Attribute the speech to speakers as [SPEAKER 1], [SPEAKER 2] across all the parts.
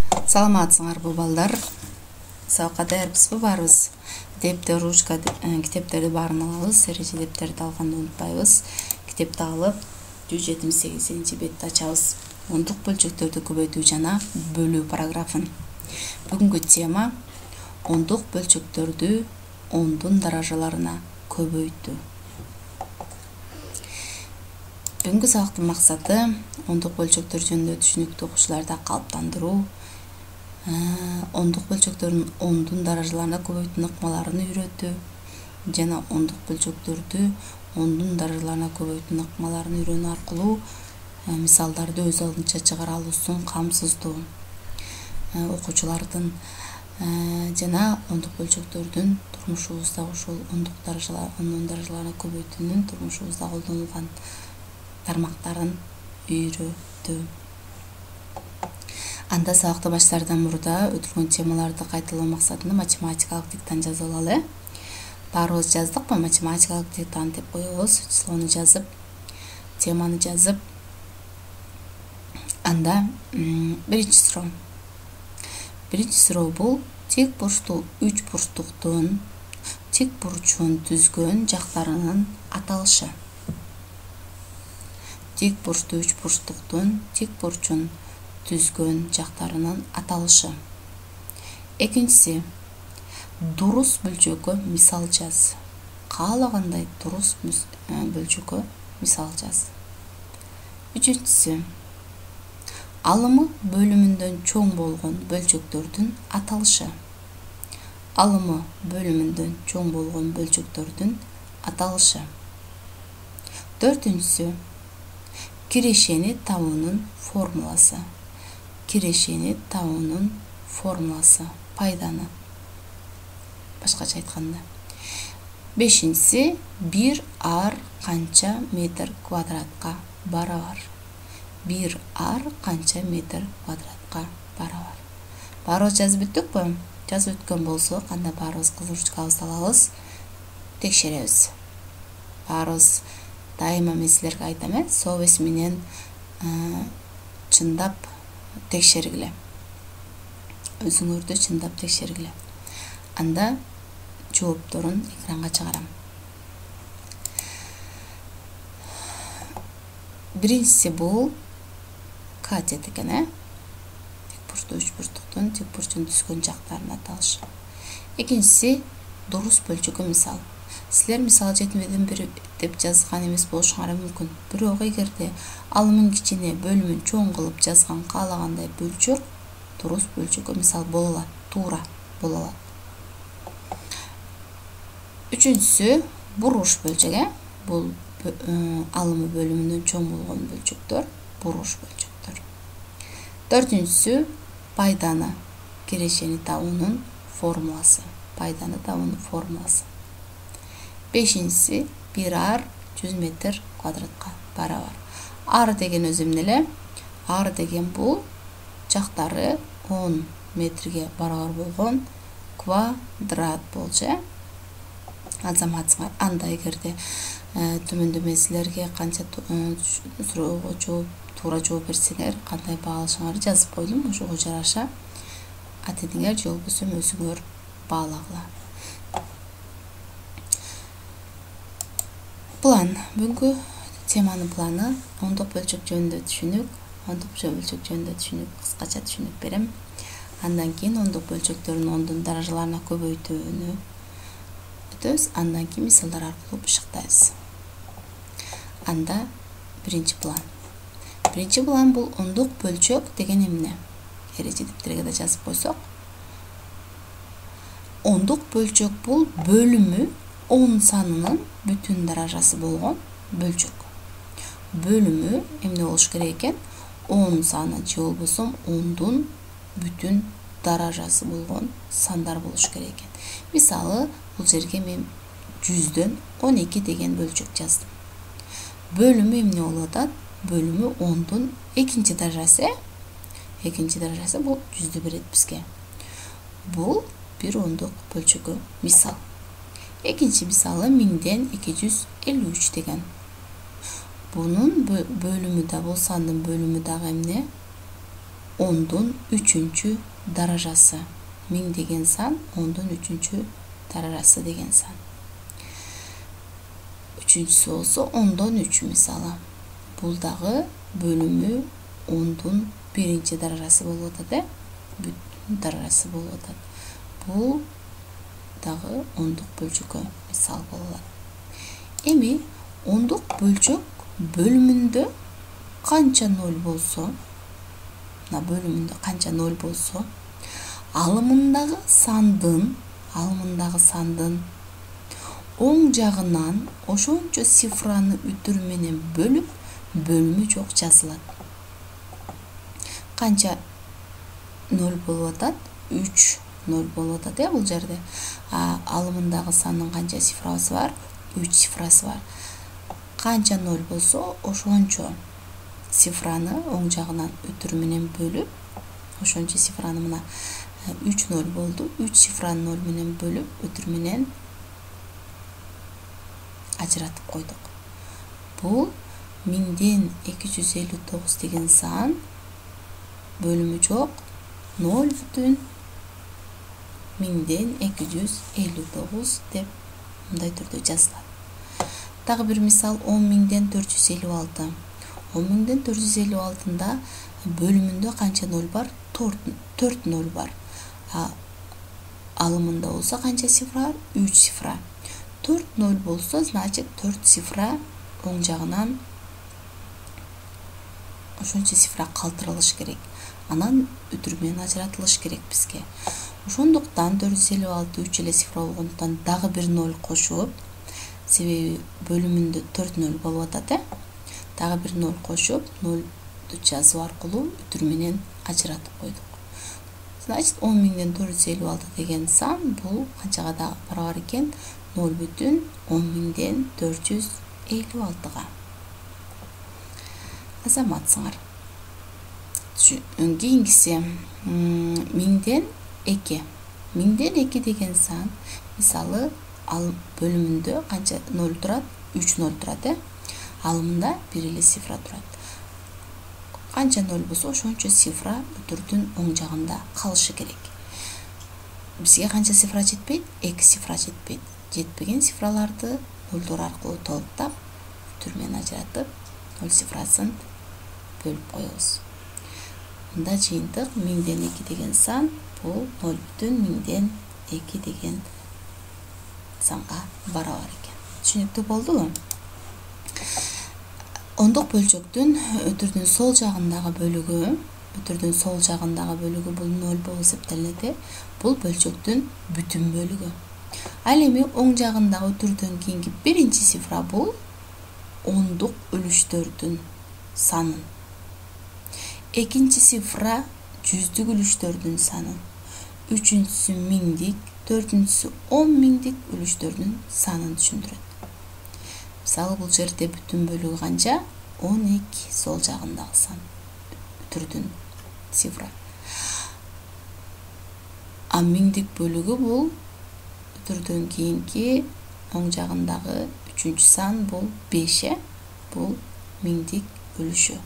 [SPEAKER 1] Саламатсыңарбы балдар? Сабакка даярбызбы? Барбыз. Дептер, ручка, китептерди баарын алабыз. Эреже дептерди алганды унутпайбыз. Китепти алып, 178-бетти ачабыз. Ондук бөлчөктөрдү көбөйтүү жана бөлүү параграфын. Бүгүнкү тема ондук бөлчөктөрдү ондун даражаларына көбөйтүү. Бүгүнкү сабактын максаты ондук бөлчөктөр жөнүндө түшүнүктүү окуучуларда калыптандыруу, ондук бөлчөктөрдүн ондун даражаларына көбөйтүү ыкмаларын үйрөтүү жана ондук бөлчөктөрдү ондун даражаларына көбөйтүү ыкмаларын үйрөнүү аркылуу мисалдарды өз алдынча чыгара алуусун камсыздоо. Окуучулардын жана ондук бөлчөктөрдүн турмушубузда ошол ондун даражаларына көбөйтүүнүн турмушубузда колдонулган тармактарын үйрөтүү. Анда сабакты баштаардан мурда өтүлгөн темаларды кайталоо максатында математикалык диктант жазып алалы. Баарыбыз жаздыкпы? Математикалык диктант деп коебуз. Числону жазып, теманы жазып, анда биринчи суроо. Биринчи суроо бул тик бурчтуу үч бурчтуктун тик бурчун түзгөн жактарынын аталышы. Тик бурчтуу үч бурчтуктун тик бурчун түзгөн жактарынын аталышы. Экинчиси, дурус бөлчөккө мисал жаз. Каалагандай дурус бөлчөккө мисал жаз. Үчүнчүсү, алымы бөлүмүндөн чоң болгон бөлчөктөрдүн аталышы. Алымы бөлүмүндөн чоң болгон бөлчөктөрдүн аталышы. Төртүнчүсү, кирешени табуунун формуласы. Кирешени табуунун формуласы, пайданы. Башкача айтканда. Бешинчиси, 1 ар канча метр квадратка барабар. 1 ар канча метр квадратка барабар. Баарыбыз жазып бүттүкпү? Жазып өткөн болсо, кандай баарыбыз кызыл ручкабызды алабыз, текшеребиз. Баарыбыз дайыма мен силерге айтам, совесть менен чындап текшергиле. Өзүңөрдү чындап текшергиле. Анда жоопторун экранга чыгарам. Биринчиси бул катет экен, тик бурчтуу үч бурчтуктун тик бурчун түзгөн жактарынын аталышы. Экинчиси, дурус бөлчөккө мисал. Силер мисал жетмеден бир деп жазган эмес болушуңар мүмкүн. Бирок эгерде алымын кичине, бөлүмүн чоң кылып жазган каалагандай бөлчөк дурус бөлчөккө мисал боло алат, туура боло алат. Үчүнчүсү, буруш бөлчөк, бул алымы бөлүмүнөн чоң болгон бөлчөктөр, буруш бөлчөктөр. Төртүнчүсү, пайданы, кирешени табуунун формуласы. Пайданы табуунун формуласы. Бешинчиси, 1 ар 100 метр квадратка барабар. Ар деген өзү эмне эле? Ар деген бул жактары 10 метрге барабар болгон квадрат болчу. Азаматсыңар. Анда эгерде төмөндө мен силерге канча суроого туура жооп берсеңер, кандай баалашыңарды жазып койдум. Ошого жараша атедиңер же болбосо өзүңөр баалагыла. План. Бүгүнкү теманын планы ондук бөлчөк жөнүндө түшүнүк. Ондук бөлчөк жөнүндө түшүнүк, кыскача түшүнүк берем. Андан кийин ондук бөлчөктөрдүн ондун даражаларына көбөйтүүнү өтөбүз. Андан кийин мисалдар аркылуу бышыктайбыз. Анда биринчи план. Биринчи план бул ондук бөлчөк деген эмне? Эреже дептерге да жазып койсок. Ондук бөлчөк бул бөлүмү 10 санынын бүтүн даражасы болгон бөлчөк. Бөлүмү эмне болуш керек экен? 10 саны же болбосо 10дун бүтүн даражасы болгон сандар болуш керек экен. Мисалы, бул жерге мен 100дөн 12 деген бөлчөк жаздым. Бөлүмү эмне болуп атат? Бөлүмү 10дун экинчи даражасы. Экинчи даражасы бул 100дү берет бизге. Бул бир ондук бөлчөккө мисал. Экинчи мисалы 1000ден 253 деген. Бунун бөлүмү да, бул сандын бөлүмү дагы эмне? 10'dun 3. darajасы. 1000 деген сан 10'dun 3. darajасы деген сан. Üçüncüsü olsa 10'dan 3 misалы. Бұл дағы бөлімі 10'dun 1. darajасы болып атады. Бүтін darajасы болып атады. Бұл дағы 10'дық бөлчөккө мисал болот. Эми 10'дық бөлчөк бөлүмүндө канча 0 болсо, бөлүмүндө канча 0 болсо, алымындагы сандын оң жагынан ошончо цифраны үтүр менен бөлүп, бөлүмү жок жазылат. Канча 0 болуп атат? 3 0 болуп атат, бул жерде. Алымындагы сандын канча цифрасы бар? 3 цифрасы бар. Канча 0 болсо, ошончо цифраны оң жагынан үтүр менен бөлүп, ошончо цифраны мына 3 0 болду. 3 цифраны 0 менен бөлүп, үтүр менен ажыратып койдук. Бул 1000'ден 259 деген сан бөлүмү жок 0 бүтүн 1000'ден 259 деп мындай түрдө жазылат. Дагы бир мисал 10.000'ден 456. 10.000'ден 456'нда бөлүмүндө канча 0 бар? 4 0 бар. Алымында болса канча цифра бар? 3 цифра. 4 0 болса, значит 4 цифра оң жагынан ошончо цифра калтырылыш керек. Анан үтүр менен ажыратылыш керек бизге. Ошондуктан 456 3 эле цифра болгондуктан дагы бир 0 кошуп, себеби бөлүмүндө 4 0 болуп атат, дагы бир 0 кошуп, 0'ду жазуу аркылуу үтүр менен ажыратып койдук. Значит 10.000'ден 456 деген сан бул канчага да барабар экен? 0 бүтүн 10.000'ден 456'га. Азаматсыңар. Кийинкиси 1000'ден 2. 1000'ден 2 деген сан, мисалы, бөлүмүндө канча 0 турат? 3 0 турат, алымында бир эле цифра турат. Канча 0 болсо, ошончо цифра үтүрдүн оң жагында калышы керек. Бизге канча цифра жетпейт? 2 цифра жетпейт. Жетпеген цифраларды 0'дар аркылуу толуктап, үтүр менен ажыратып, 0 цифрасын бөлүп коебуз. Мында жыйынтык 1000'ден 2 деген сан бул 0 бүтүн 1000'ден 2 деген санга барабар экен. Түшүнүктүү болдубу? Ондук бөлчөктүн өтүрдүн сол жагындагы бөлүгү, бул 0 болуп эсептелет. Бул бөлчөктүн бүтүн бөлүгү. Ал эми оң жагындагы өтүрдөн кийинки биринчи цифра бул ондук үлүштөрдүн санын. Экинчи цифра жүздүк үлүштөрдүн санын. Үчүнчүсү миңдик, төртүнчүсү 10.000'дик үлүштөрдүн санын түшүндүрөт. Мисалы, бул жерде бүтүн бөлүгү канча? 12 сол жагындагы сан. Үтүрдүн цифра. А миңдик бөлүгү бул үтүрдөн кийинки оң жагындагы 3-чү сан бул 5. Бул миңдик үлүшү.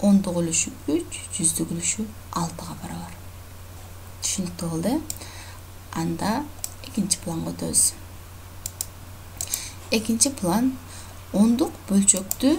[SPEAKER 1] Ондук үлүшү 3, жүздүк үлүшү 6'га барабар. Түшүнүктүү болду. Анда экинчи планга өтөбүз. Экинчи план ондук бөлчөктү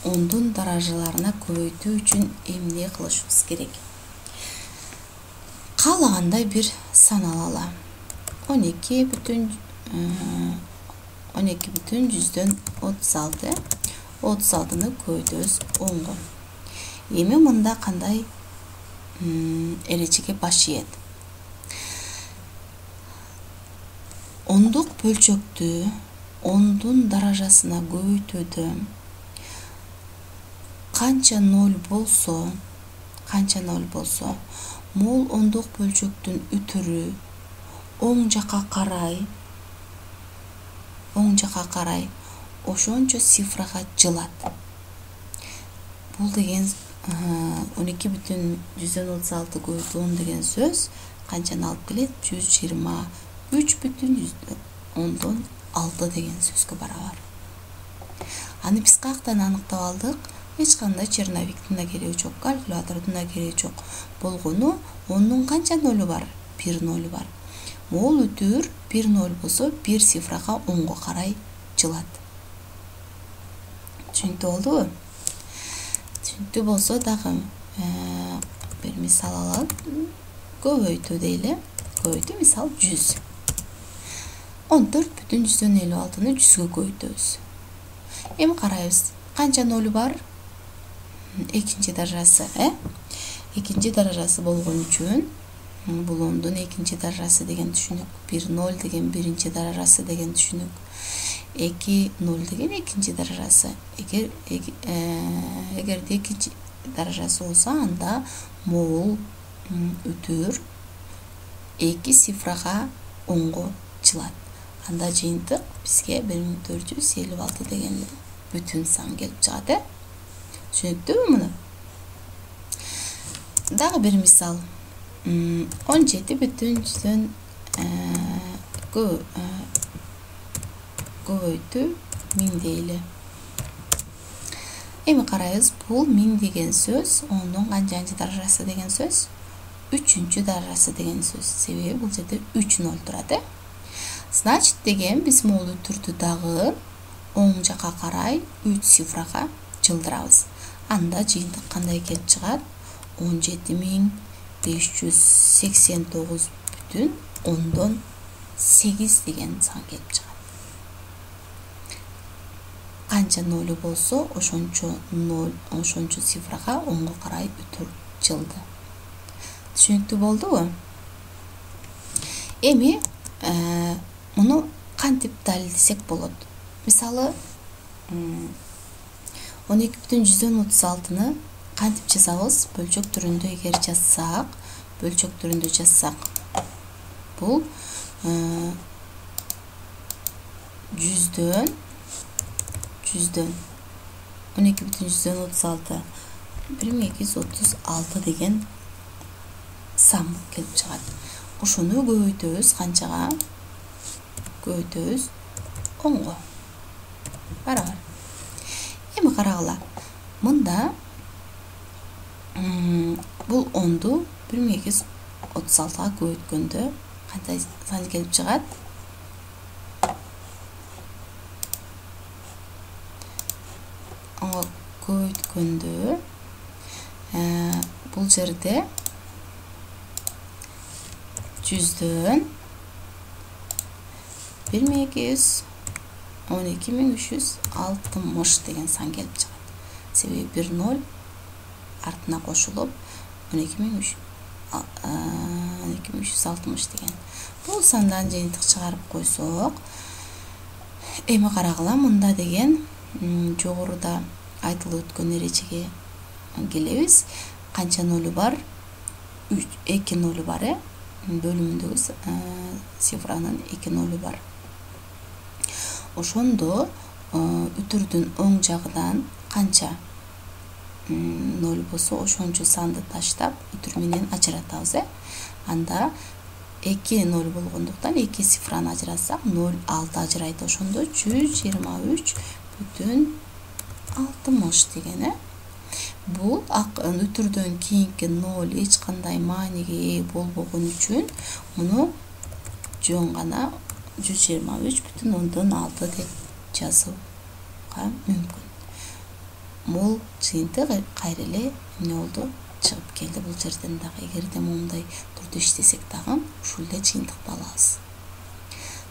[SPEAKER 1] 10'дун даражаларына көбөйтүү үчүн эмне кылышыбыз керек? Каалагандай бир сан алалы. 12 бүтүн 136. 36'ны көбөйтөбүз 10'го. Эми мында кандай эрежеге баш ийет? Ондук бөлчөктү 10'дун даражасына көбөйтүүдө канча 0 болсо, мол ондук бөлчөктүн үтүрү оң жакка карай ошончо цифрага жылат. Бул деген 12 бүтүн 136 көбөйтүү 10 деген сөз канчаны алып келет? 123 бүтүн 6 деген сөзгө барабар. Аны биз каяктан аныктап алдык? эч кандай черновиктин да кереги жок, калькулятордун да кереги жок. Болгону 10'нун канча нолу бар? 1 нолу бар. Могул үтүр 1 ноль болсо 1 цифрага 10го карай жылат. Түшүнүктүү болдубу? Түшүнүктүү болсо дагы bir misal alalım. Көбөйтүү дейли. Көбөйтүү мисал 100. 14,156-ны 100гө көбөйтөбүз. Эми карайбыз. Канча нолу бар? Экинчи даражасы, Экинчи даражасы болгон үчүн бул 10'дун экинчи даражасы деген түшүнүк. 1 0 деген биринчи даражасы деген түшүнүк. 2 0 деген экинчи даражасы. Эгерде экинчи даражасы болсо, анда могул үтүр 2 цифрага 10го жылат. Анда жыйынтык бизге 1456 деген бүтүн сан келип чыгат, Түшүнүктүүбү муну? Дагы бир мисал. 17,100 көбөйтүү 1000 дейли. Эми карайбыз, бул 1000 деген сөз 10'дун канчанчы даражасы деген сөз? 3-чү даражасы деген сөз. Себеби бул жерде 3 0 турат, Значит деген биз могул үтүрдү дагы оң жака карай 3 цифрага жылдырабыз. Анда жыйынтык кандай келип чыгат? 17.589,8 деген сан келип чыгат. Канча нолу болсо, ошончо цифрага 10го карай үтүр жылды. Түшүнүктүү болдубу? Эми муну кантип далилдесек болот? Мисалы, 12,136-ны кантип жазабыз? Бөлчөк түрүндө эгер жазсак, бул 100дөн 12,136 1236 деген сан келип чыгат. Ошону көбөйтөбүз канчага? Көбөйтөбүз 10го. Барабар. Эми карагыла. Мында бул 10'ду 1236га көбөйткөндө кандай сан келип чыгат? Көбөйткөндө бул жерде 100дөн 12,360 деген сан келип чыгат. Себеби 1 0 артына кошулуп 12,360 деген. Бул сандан жыйынтык чыгарып койсок, эми карагыла, мында деген жогоруда айтылып өткөн эрежеге келебиз. Канча нолу бар? 2 нолу бар, бөлүмүндөгү цифранын 2 нолу бар. Ошондо үтүрдүн оң жагынан канча нолу болсо, ошончо санды таштап үтүр менен ажыратабыз, Анда 2 нолу болгондуктан 2 цифраны ажыратсак 0,6 ажырайт. Ошондо 123,60 деген, Бул үтүрдөн кийинки 0 эч кандай мааниге ээ болбогон үчүн муну жөн гана 123,6 деп жазууга мүмкүн. Бул жыйынтык кайра эле эмне болду? Чыгып келди бул жерден дагы. Эгерде момундай турдө иштесек дагы ушул эле жыйынтыкты алабыз.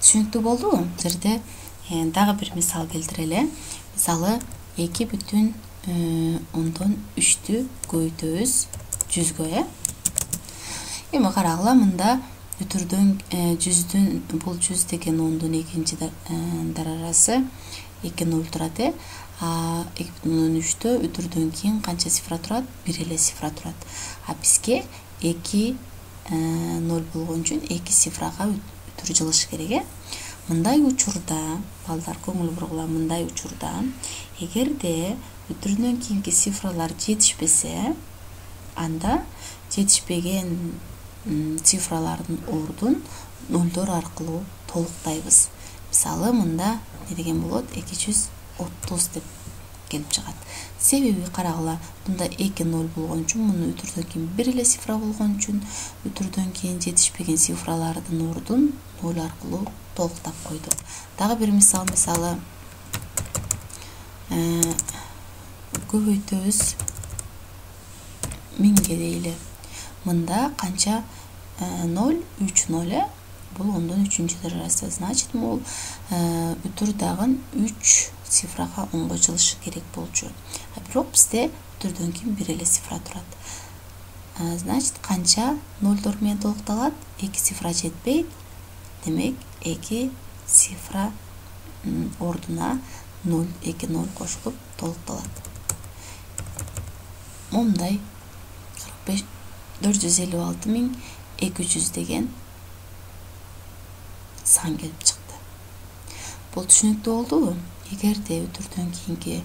[SPEAKER 1] Түшүнүктүү болдубу? Жерде дагы бир мисал келтирели. Мисалы 2,3'тү көбөйтөбүз 100гө, Эми карагыла, мында үтүрдөн 100'дүн бул 100 деген 10'дун экинчи даражасы 2 0 турат, 2,3'тө үтүрдөн кийин канча цифра турат? 1 эле цифра турат. Бизге 2 0 болгон үчүн 2 цифрага үтүр жылыш керек, Мындай учурда, балдар көңүл бургула, мындай учурда эгерде үтүрдөн кийинки цифралар жетишпесе, анда жетишпеген цифралардын ордун нолдор аркылуу толуктайбыз. Мисалы, мында не деген болот? 230 деп келип чыгат. Себеби карагыла, мында 2-0 болгон үчүн, муну өтүрдөн кийин 1 эле цифра болгон үчүн, өтүрдөн кийин жетишпеген цифралардын ордун 0 аркылуу толуктап койдук. Дагы бир мисалы көбөйтөбүз 1000ге дейли. Мында канча 0, 3-0 бул ондон 3-чү даражасы. Значит, бул өтүр дагы 3 цифрага оңгочулушу керек болчу. Бирок бизде өтүрдөн кийин 1 эле цифра турат. Значит, канча 0 менен толукталат? 2 цифра жетпейт. Демек, 2 цифра ордуна 0, 2-0 кошулуп толукталат. Момундай 456.200 деген сан келип чыкты. Бул түшүнүктүү болдубу? Эгерде өтүрдөн кийинки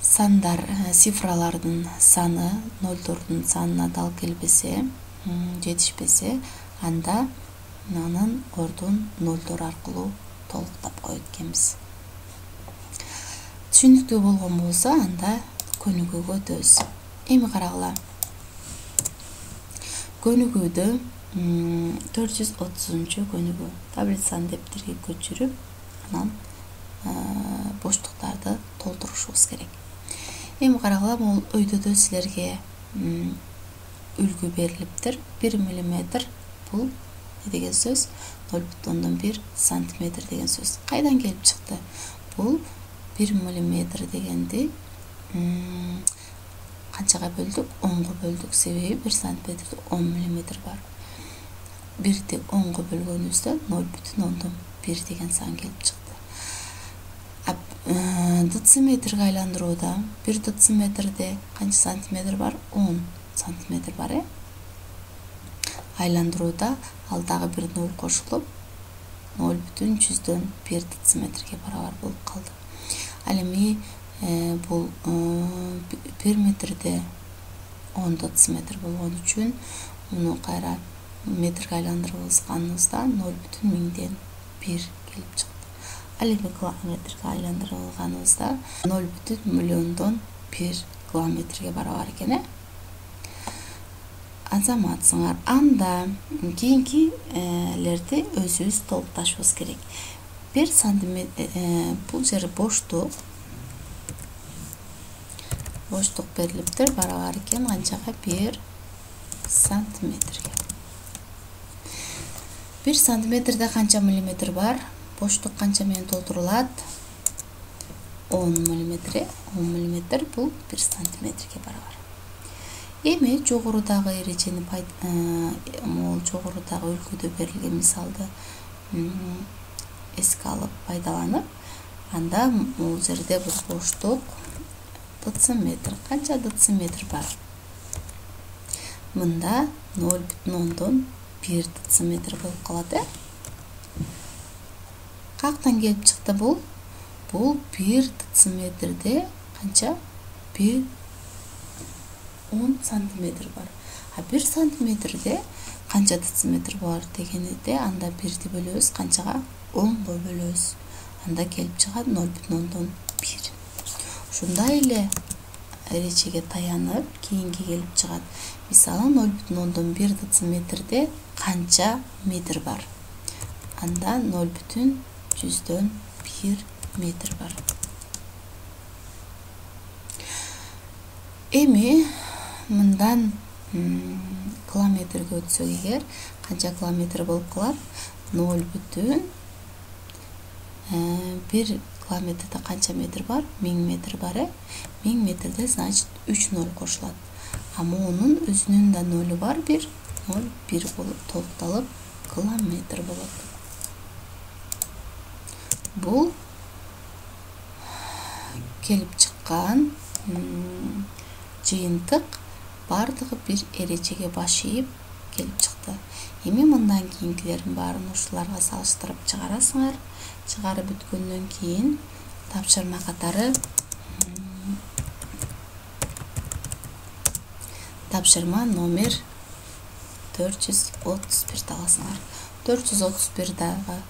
[SPEAKER 1] сандар, цифралардын саны нолдордун санына дал келбесе, жетишпесе, анда анын ордун нолдор аркылуу толуктап коет экенбиз. Түшүнүктүү болгон болсо, анда көнүгүүгө өтөбүз. Эми карагыла. Көнүгүүдө 430 көнүгүү. Таблицаны дептерге көчүрүп, анан боштуктарды толтурушубуз керек. Эми карагыла, бул өйдөдө силерге үлгү берилиптир. 1 мм бул деген сөз, 0,1 см деген сөз. Кайдан келип чыкты? Бул 1 мм дегенди канчага бөлдүк? 10го бөлдүк. Себеби 1 сантиметрде 10 мм бар. 1ди 10го бөлгөнүбүздө 0,1 деген сан келип чыкты. Дециметрге айландырууда 1 дециметрде канча сантиметр бар? 10 сантиметр бар. Айландырууда ал дагы бир 0 кошулуп 0,1 дециметрге барабар болуп калды. Ал эми бул 1 метрде 10 дециметр болгон үчүн муну кайра метрге айландырганыбызда 0,1000ден 1 келип чыкты. Ал эми километрге айландырганыбызда 0,1 миллиондон 1 километрге барабар экен. Азаматсыңар. Анда кийинкилерди өзүбүз толукташыбыз керек. 1 сантиметр бул жери боштук берилиптир, барабар экен канчага? 1 сантиметрге. 1 сантиметрде канча миллиметр бар? Боштук канча менен толтурулат? 10 мм. 10 мм бул 1 сантиметрге барабар. Эми жогорудагы эрежени жогорудагы үлгүдө берилген мисалды эске алып пайдаланып, анда бул жерде бир боштук дециметр. Канча дециметр бар? Мында 0,1 дециметр болуп калат. Каяктан келип чыкты бул? Бул 1 дециметрде канча? 10 сантиметр бар. 1 сантиметрде канча дециметр бар дегенде, анда 1ди бөлөбүз канчага? 10го бөлөбүз. Анда келип чыгат 0,1. Ушундай эле эрежеге таянып, кийинки келип чыгат. Мисалы 0,1 дециметрде канча метр бар? Анда 0,1 метр бар. Эми мындан километрге өтсөк эгер, канча километр болуп калат? 0,1 километрде канча метр бар? 1000 метр бар. 1000 метрде, значит, 3 0 кошулат. А мунун өзүнүн да 0 бар, 1 болуп толукталып километр болот. Бул келип чыккан жыйынтык бардыгы бир эрежеге баш ийип келип чыкты. Эми мындан кийинкилердин баарын ушуларга салыштырып чыгарасыңар. Чыгарып бүткөндөн кийин тапшырма катары тапшырма номер 431 аласыңар. 431 дагы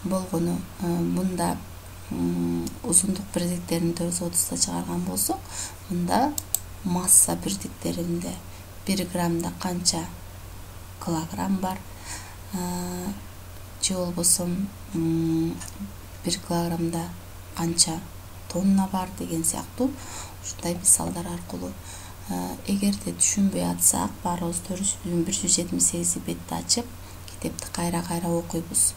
[SPEAKER 1] болгону мында узундук бирдиктерин 430 чыгарган болсок, мында масса бирдиктеринде 1 граммда канча килограмм бар, же болбосо 1 килограммда канча тонна бар деген сыяктуу ушундай мисалдар аркылуу. Эгерде түшүнбөй атсак, баарыбыз 178 бетти ачып, китепти кайра окуйбуз.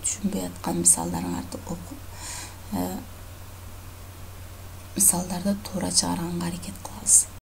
[SPEAKER 1] Түшүнбөй аткан мисалдарыңарды окуп, мисалдарды туура чыгарганга аракет кылабыз.